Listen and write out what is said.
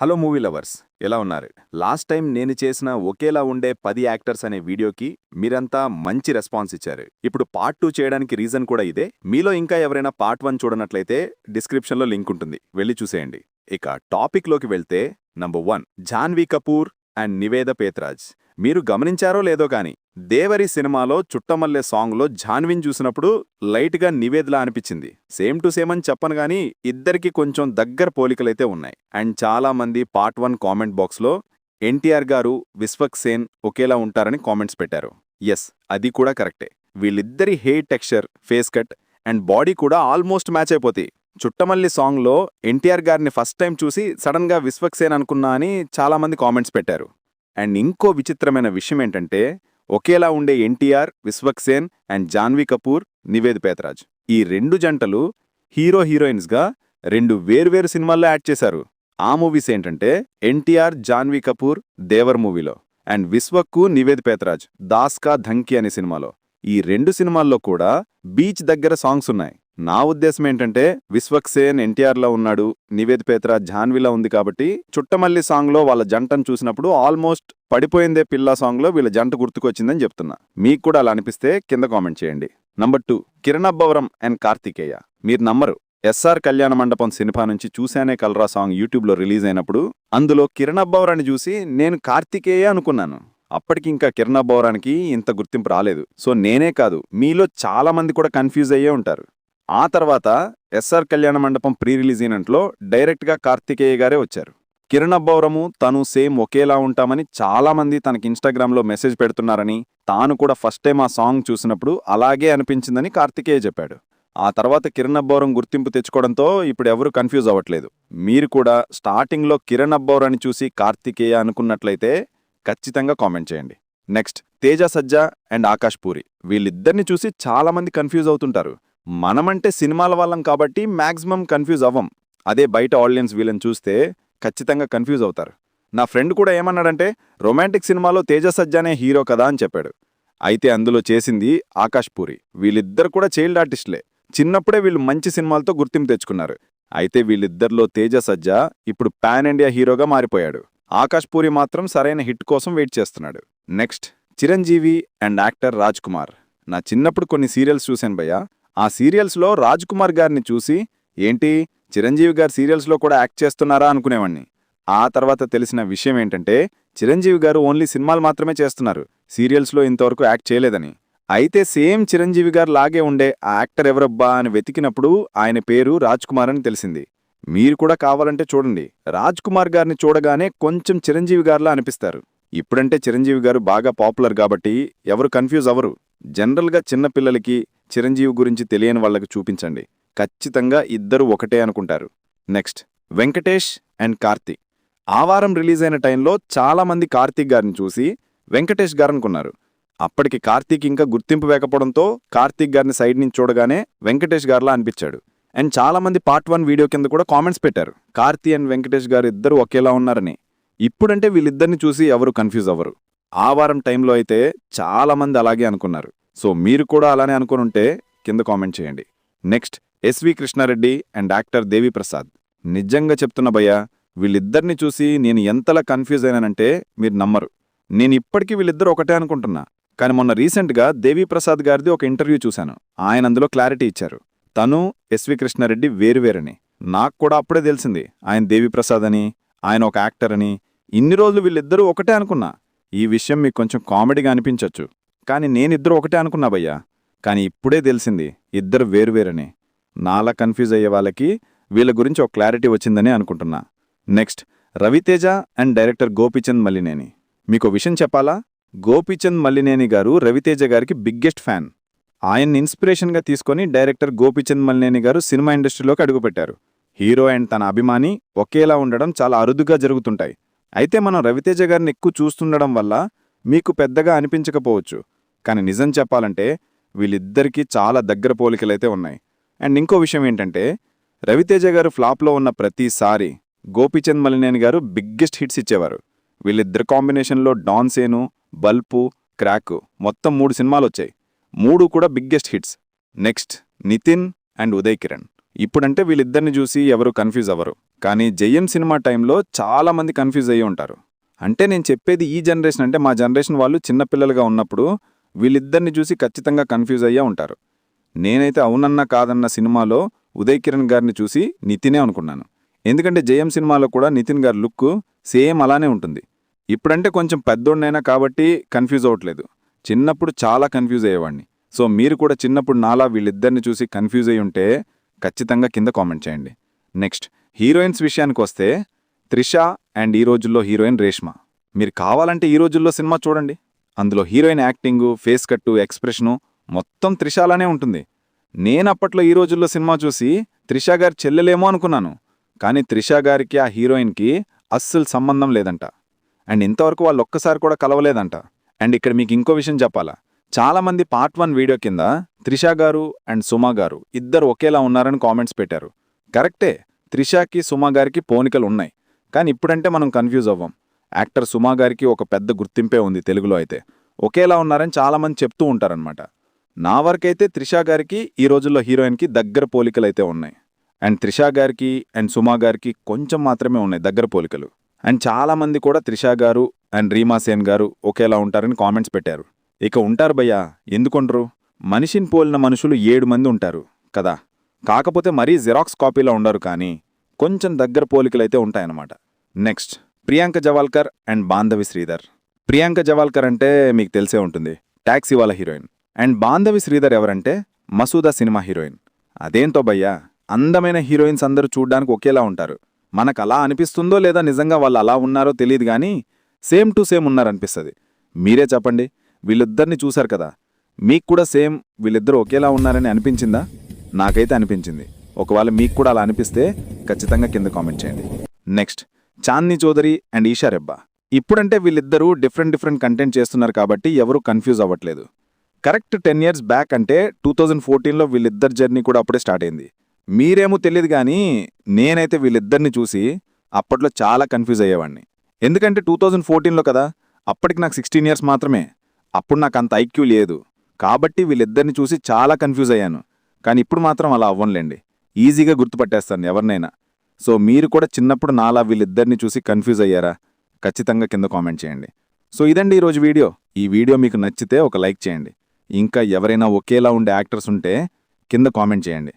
Hello movie lovers, ఎలా ఉన్నారు? Last time నేను చేసిన ఒకేలా ఉండే 10 యాక్టర్స్ అనే వీడియోకి మీరంతా మంచి రెస్పాన్స్ ఇచ్చారు. ఇప్పుడు పార్ట్ 2 చేయడానికి రీజన్ కూడా ఇదే. మీలో ఇంకా ఎవరైనా పార్ట్ 1 చూడనట్లయితే డిస్క్రిప్షన్లో లింక్ ఉంటుంది, వెళ్ళి చూసేయండి. ఇక టాపిక్లోకి వెళ్తే నంబర్ 1 జాన్వీ కపూర్ అండ్ నివేద పేత్రాజ్. మీరు గమనించారో లేదో కానీ దేవరి సినిమాలో చుట్టమల్లె సాంగ్లో జాన్వీని చూసినప్పుడు లైట్గా నివేదలా అనిపించింది. సేమ్ టు సేమ్ అని చెప్పను గానీ ఇద్దరికి కొంచెం దగ్గర పోలికలైతే ఉన్నాయి. అండ్ చాలా మంది పార్ట్ 1 కామెంట్ బాక్స్లో ఎన్టీఆర్ గారు విశ్వక్ సేన్ ఒకేలా ఉంటారని కామెంట్స్ పెట్టారు. ఎస్, అది కూడా కరెక్టే. వీళ్ళిద్దరి hair texture, face cut and body కూడా ఆల్మోస్ట్ మ్యాచ్ అయిపోతాయి. చుట్టమల్లి సాంగ్లో ఎన్టీఆర్ గారిని ఫస్ట్ టైం చూసి సడన్గా విశ్వక్ సేన్ అనుకున్నా అని చాలామంది కామెంట్స్ పెట్టారు. అండ్ ఇంకో విచిత్రమైన విషయం ఏంటంటే ఒకేలా ఉండే ఎన్టీఆర్, విశ్వక్ సేన్ అండ్ జాన్వీ కపూర్, నివేద్ పేత్రాజ్ ఈ రెండు జంటలు హీరో హీరోయిన్స్గా 2 వేర్వేరు సినిమాల్లో యాడ్ చేశారు. ఆ మూవీస్ ఏంటంటే ఎన్టీఆర్, జాన్వీ కపూర్ దేవర్ మూవీలో అండ్ విశ్వక్కు నివేద్ పేత్రాజ్ దాస్ కా ధంకి అనే సినిమాలో. ఈ 2 సినిమాల్లో కూడా బీచ్ దగ్గర సాంగ్స్ ఉన్నాయి. నా ఉద్దేశం ఏంటంటే విశ్వక్ సేన్ ఎన్టీఆర్లో ఉన్నాడు, నివేద్ పేత్రాజ్ జాన్వీలో ఉంది కాబట్టి చుట్టమల్లి సాంగ్లో వాళ్ళ జంటను చూసినప్పుడు ఆల్మోస్ట్ పడిపోయిందే పిల్ల సాంగ్లో వీళ్ళ జంట గుర్తుకొచ్చిందని చెప్తున్నా. మీకు కూడా అలా అనిపిస్తే కింద కామెంట్ చేయండి. Number 2 Kiran Abbavaram and Karthikeya. మీరు నమ్మరు, ఎస్ఆర్ కళ్యాణ మండపం సినిమా నుంచి చూశానే కలరా సాంగ్ యూట్యూబ్లో రిలీజ్ అయినప్పుడు అందులో కిరణ్ అబ్బవరాన్ని చూసి నేను కార్తికేయ అనుకున్నాను. అప్పటికింకా కిరణ్ అబ్బవరానికి ఇంత గుర్తింపు రాలేదు. సో నేనే కాదు, మీలో చాలా మంది కూడా కన్ఫ్యూజ్ అయ్యే ఉంటారు. ఆ తర్వాత ఎస్ఆర్ కళ్యాణ మండపం ప్రీ రిలీజ్ ఈవెంట్లో డైరెక్ట్గా కార్తికేయ గారే వచ్చారు. కిరణ్ అబ్బవరము తను సేమ్ ఒకేలా ఉంటామని చాలామంది తనకి ఇన్స్టాగ్రామ్లో మెసేజ్ పెడుతున్నారని, తాను కూడా ఫస్ట్ టైం ఆ సాంగ్ చూసినప్పుడు అలాగే అనిపించిందని కార్తికేయ చెప్పాడు. ఆ తర్వాత కిరణ్ అబ్బవరం గుర్తింపు తెచ్చుకోవడంతో ఇప్పుడు ఎవరు కన్ఫ్యూజ్ అవ్వట్లేదు. మీరు కూడా స్టార్టింగ్లో కిరణ్ అబ్బవరాన్ని చూసి కార్తికేయ అనుకున్నట్లయితే ఖచ్చితంగా కామెంట్ చేయండి. Next Teja Sajja and Akash puri. వీళ్ళిద్దరిని చూసి చాలామంది కన్ఫ్యూజ్ అవుతుంటారు. మనమంటే సినిమాల వాళ్ళం కాబట్టి మ్యాక్సిమం కన్ఫ్యూజ్ అవ్వం. అదే బయట ఆడియన్స్ వీళ్ళని చూస్తే ఖచ్చితంగా కన్ఫ్యూజ్ అవుతారు. నా ఫ్రెండ్ కూడా ఏమన్నాడంటే రొమాంటిక్ సినిమాలో తేజ సజ్జానే హీరో కదా అని చెప్పాడు. అయితే అందులో చేసింది ఆకాష్ పూరి. వీళ్ళిద్దరు కూడా చైల్డ్ ఆర్టిస్టులే. చిన్నప్పుడే వీళ్ళు మంచి సినిమాలతో గుర్తింపు తెచ్చుకున్నారు. అయితే వీళ్ళిద్దరిలో తేజ సజ్జా ఇప్పుడు పాన్ ఇండియా హీరోగా మారిపోయాడు. ఆకాష్ పూరి మాత్రం సరైన హిట్ కోసం వెయిట్ చేస్తున్నాడు. Next Chiranjeevi and actor Raj Kumar. నా చిన్నప్పుడు కొన్ని సీరియల్స్ చూశాను భయ్యా. ఆ సీరియల్స్లో రాజ్ కుమార్ గారిని చూసి ఏంటి చిరంజీవి గారు సీరియల్స్లో కూడా యాక్ట్ చేస్తున్నారా అనుకునేవాణ్ణి. ఆ తర్వాత తెలిసిన విషయం ఏంటంటే చిరంజీవి గారు ఓన్లీ సినిమాలు మాత్రమే చేస్తున్నారు, సీరియల్స్లో ఇంతవరకు యాక్ట్ చేయలేదని. అయితే సేమ్ చిరంజీవి గారు లాగే ఉండే ఆ యాక్టర్ ఎవరబ్బా అని వెతికినప్పుడు ఆయన పేరు రాజ్ కుమార్ అని తెలిసింది. మీరు కూడా కావాలంటే చూడండి. రాజ్ కుమార్ గారిని చూడగానే కొంచెం చిరంజీవి గారిలా అనిపిస్తారు. ఇప్పుడంటే చిరంజీవి గారు బాగా పాపులర్ కాబట్టి ఎవరు కన్ఫ్యూజ్ అవ్వరు. జనరల్గా చిన్నపిల్లలకి చిరంజీవి గురించి తెలియని వాళ్లకు చూపించండి, ఖచ్చితంగా ఇద్దరు ఒకటే అనుకుంటారు. Next Venkatesh and Karthik. ఆ వారం రిలీజ్ అయిన టైంలో చాలామంది కార్తీక్ గారిని చూసి వెంకటేష్ గారు అనుకున్నారు. అప్పటికి కార్తీక్ ఇంకా గుర్తింపు వేకపోవడంతో కార్తీక్ గారిని సైడ్ నుంచి చూడగానే వెంకటేష్ గారిలా అనిపించాడు. అండ్ చాలామంది పార్ట్ 1 వీడియో కింద కూడా కామెంట్స్ పెట్టారు కార్తీ అండ్ వెంకటేష్ గారు ఇద్దరు ఒకేలా ఉన్నారని. ఇప్పుడంటే వీళ్ళిద్దరిని చూసి ఎవరు కన్ఫ్యూజ్ అవ్వరు. ఆ వారం టైంలో అయితే చాలామంది అలాగే అనుకున్నారు. సో మీరు కూడా అలానే అనుకునుంటే కింద కామెంట్ చేయండి. Next SV Krishna Reddy and actor Devi Prasad. నిజంగా చెప్తున్న భయ్యా, వీళ్ళిద్దరిని చూసి నేను ఎంతలా కన్ఫ్యూజ్ అయినానంటే మీరు నమ్మరు. నేను ఇప్పటికీ వీళ్ళిద్దరు ఒకటే అనుకుంటున్నా. కానీ మొన్న రీసెంట్గా దేవి ప్రసాద్ గారిది ఒక ఇంటర్వ్యూ చూశాను. ఆయన అందులో క్లారిటీ ఇచ్చారు, తను ఎస్వి కృష్ణారెడ్డి వేరువేరని. నాకు కూడా అప్పుడే తెలిసింది ఆయన దేవి ప్రసాద్ అని, ఆయన ఒక యాక్టర్ అని. ఇన్ని రోజులు వీళ్ళిద్దరూ ఒకటే అనుకున్నా. ఈ విషయం మీకు కొంచెం కామెడీగా అనిపించవచ్చు, కానీ నేనిద్దరు ఒకటే అనుకున్నా భయ్యా. కానీ ఇప్పుడే తెలిసింది ఇద్దరు వేరువేరని. నాలా కన్ఫ్యూజ్ అయ్యే వాళ్ళకి వీళ్ళ గురించి ఒక క్లారిటీ వచ్చిందని అనుకుంటున్నా. Next Raviteja and director Gopichand Malineni. మీకు విషయం చెప్పాలా, గోపీచంద్ మల్లినేని గారు రవితేజ గారికి బిగ్గెస్ట్ ఫ్యాన్. ఆయన్ని ఇన్స్పిరేషన్గా తీసుకొని డైరెక్టర్ గోపీచంద్ మల్లినేని గారు సినిమా ఇండస్ట్రీలోకి అడుగుపెట్టారు. హీరో అండ్ తన అభిమాని ఒకేలా ఉండడం చాలా అరుదుగా జరుగుతుంటాయి. అయితే మనం రవితేజ గారిని ఎక్కువ చూస్తుండడం వల్ల మీకు పెద్దగా అనిపించకపోవచ్చు, కానీ నిజం చెప్పాలంటే వీళ్ళిద్దరికీ చాలా దగ్గర పోలికలైతే ఉన్నాయి. అండ్ ఇంకో విషయం ఏంటంటే రవితేజ గారు ఫ్లాప్లో ఉన్న ప్రతిసారి గోపీచంద్ మల్లినేని గారు బిగ్గెస్ట్ హిట్స్ ఇచ్చేవారు. వీళ్ళిద్దరి కాంబినేషన్లో డాన్ సేను, బల్పు, క్రాకు మొత్తం 3 సినిమాలు వచ్చాయి. 3 కూడా biggest hits. Next Nithin and Uday Kiran. ఇప్పుడంటే వీళ్ళిద్దరిని చూసి ఎవరు కన్ఫ్యూజ్ అవ్వరు. కానీ జయం సినిమా టైంలో చాలామంది కన్ఫ్యూజ్ అయ్యి ఉంటారు. అంటే నేను చెప్పేది ఈ జనరేషన్, అంటే మా జనరేషన్ వాళ్ళు చిన్నపిల్లలుగా ఉన్నప్పుడు వీళ్ళిద్దరిని చూసి ఖచ్చితంగా కన్ఫ్యూజ్ అయ్యే ఉంటారు. నేనైతే అవునన్నా కాదన్న సినిమాలో ఉదయ్ కిరణ్ గారిని చూసి నితినే అనుకున్నాను. ఎందుకంటే జయం సినిమాలో కూడా నితిన్ గారి లుక్ సేమ్ అలానే ఉంటుంది. ఇప్పుడంటే కొంచెం పెద్దోడినైనా కాబట్టి కన్ఫ్యూజ్ అవ్వట్లేదు. చిన్నప్పుడు చాలా కన్ఫ్యూజ్ అయ్యేవాడిని. సో మీరు కూడా చిన్నప్పుడు నాలా వీళ్ళిద్దరిని చూసి కన్ఫ్యూజ్ అయ్యి ఉంటే ఖచ్చితంగా కింద కామెంట్ చేయండి. నెక్స్ట్ హీరోయిన్స్ విషయానికి వస్తే త్రిష అండ్ ఈ రోజుల్లో హీరోయిన్ రేష్మ. మీరు కావాలంటే ఈ రోజుల్లో సినిమా చూడండి. అందులో హీరోయిన్ యాక్టింగు, ఫేస్ కట్టు, ఎక్స్ప్రెషను మొత్తం త్రిషాలానే ఉంటుంది. నేనప్పట్లో ఈ రోజుల్లో సినిమా చూసి త్రిష గారి చెల్లెలేమో అనుకున్నాను. కానీ త్రిష గారికి ఆ హీరోయిన్కి అస్సలు సంబంధం లేదంట. అండ్ ఇంతవరకు వాళ్ళు ఒక్కసారి కూడా కలవలేదంట. అండ్ ఇక్కడ మీకు ఇంకో విషయం చెప్పాలా, చాలామంది పార్ట్ 1 వీడియో కింద త్రిష గారు అండ్ సుమా గారు ఇద్దరు ఒకేలా ఉన్నారని కామెంట్స్ పెట్టారు. కరెక్టే, త్రిషకి సుమా గారికి పోలికలు ఉన్నాయి. కానీ ఇప్పుడంటే మనం కన్ఫ్యూజ్ అవ్వం. యాక్టర్ సుమా గారికి ఒక పెద్ద గుర్తింపే ఉంది తెలుగులో అయితే. ఒకేలా ఉన్నారని చాలామంది చెప్తూ ఉంటారనమాట. నా వరకైతే త్రిష గారికి ఈ రోజుల్లో హీరోయిన్కి దగ్గర పోలికలైతే ఉన్నాయి. అండ్ త్రిష గారికి అండ్ సుమా గారికి కొంచెం మాత్రమే ఉన్నాయి దగ్గర పోలికలు. అండ్ చాలామంది కూడా త్రిష గారు అండ్ రీమా సేన్ గారు ఒకేలా ఉంటారని కామెంట్స్ పెట్టారు. ఇక ఉంటారు భయ్యా, ఎందుకుండరు? మనిషిని పోలిన మనుషులు 7 మంది ఉంటారు కదా. కాకపోతే మరీ జిరాక్స్ కాపీలో ఉండరు, కానీ కొంచెం దగ్గర పోలికలైతే ఉంటాయన్నమాట. Next Priyanka Jawalkar and Bandhavi Sridhar. ప్రియాంక జవాల్కర్ అంటే మీకు తెలిసే ఉంటుంది, టాక్సీ వాళ్ళ హీరోయిన్. అండ్ బాంధవి శ్రీధర్ ఎవరంటే మసూదా సినిమా హీరోయిన్. అదేంతో భయ్యా, అందమైన హీరోయిన్స్ అందరూ చూడ్డానికి ఒకేలా ఉంటారు. మనకు అలా అనిపిస్తుందో లేదా నిజంగా వాళ్ళు అలా ఉన్నారో తెలియదు, కానీ సేమ్ టు సేమ్ ఉన్నారనిపిస్తుంది. మీరే చెప్పండి, వీళ్ళిద్దరిని చూశారు కదా, మీకు కూడా సేమ్ వీళ్ళిద్దరూ ఒకేలా ఉన్నారని అనిపించిందా? నాకైతే అనిపించింది. ఒకవేళ మీకు కూడా అలా అనిపిస్తే ఖచ్చితంగా కింద కామెంట్ చేయండి. Next Chandini Chowdary and Eesha Rebba. ఇప్పుడంటే వీళ్ళిద్దరూ డిఫరెంట్ కంటెంట్ చేస్తున్నారు కాబట్టి ఎవరూ కన్ఫ్యూజ్ అవ్వట్లేదు. కరెక్ట్ 10 years బ్యాక్ అంటే 2014లో వీళ్ళిద్దరి జర్నీ కూడా అప్పుడే స్టార్ట్ అయింది. మీరేమో తెలియదు, కానీ నేనైతే వీళ్ళిద్దరిని చూసి అప్పట్లో చాలా కన్ఫ్యూజ్ అయ్యేవాడిని. ఎందుకంటే 2014లో కదా, అప్పటికి నాకు 16 years మాత్రమే. అప్పుడు నాకు అంత ఐక్యూ లేదు కాబట్టి వీళ్ళిద్దరిని చూసి చాలా కన్ఫ్యూజ్ అయ్యాను. కానీ ఇప్పుడు మాత్రం అలా అవ్వనులేండి, ఈజీగా గుర్తుపట్టేస్తాను ఎవరినైనా. సో మీరు కూడా చిన్నప్పుడు నాలా వీళ్ళిద్దరిని చూసి కన్ఫ్యూజ్ అయ్యారా? ఖచ్చితంగా కింద కామెంట్ చేయండి. సో ఇదండి ఈరోజు వీడియో. ఈ వీడియో మీకు నచ్చితే ఒక లైక్ చేయండి. ఇంకా ఎవరైనా ఒకేలా ఉండే యాక్టర్స్ ఉంటే కింద కామెంట్ చేయండి.